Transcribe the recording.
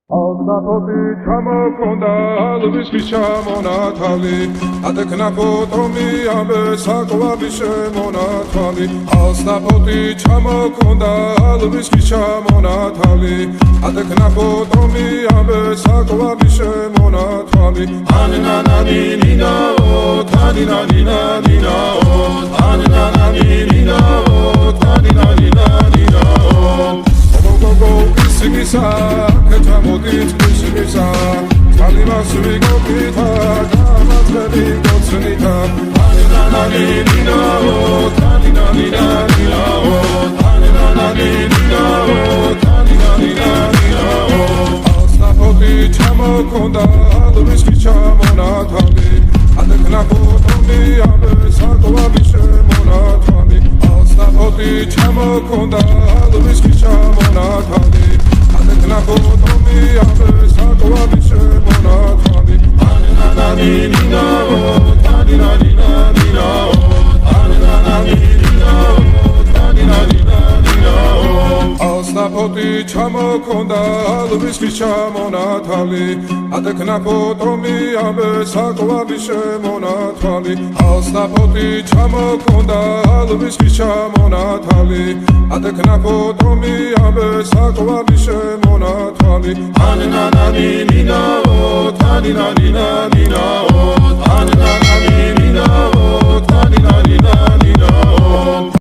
Alsapoti ჩამოქონდა ალვისის ჩამონათალი ატეკნა ფოტომი ამე საკვები შემონათალი Alsapoti ჩამოქონდა ალვისის ჩამონათალი ატეკნა ფოტომი ამე საკვები შემონათალი ანანანინინაო თანინანინანინაო ანანანინინაო თანინანინანინაო Sigisa, ketamodit sigisa, talivas vigopita, kamat veligotsunita, anananina o, taninanina o, anananina o, taninanina o. Alsapoti çamokonda, alviski çamonatali, adekna potomi abe sakovavi shemonatali. Alsapoti çamokonda, alviski çamonatali. Na potomi abe sakovavi shemonatali Anananina o, taninanina o Anananina o, taninanina o Alsapoti çamokonda alviski çamonatali Adekna potomi abe sakovavi shemonatali Alsapoti çamokonda alviski çamonatali Adekna potomi abe sakovavi shemonatali Anananina o, taninanina o Anananina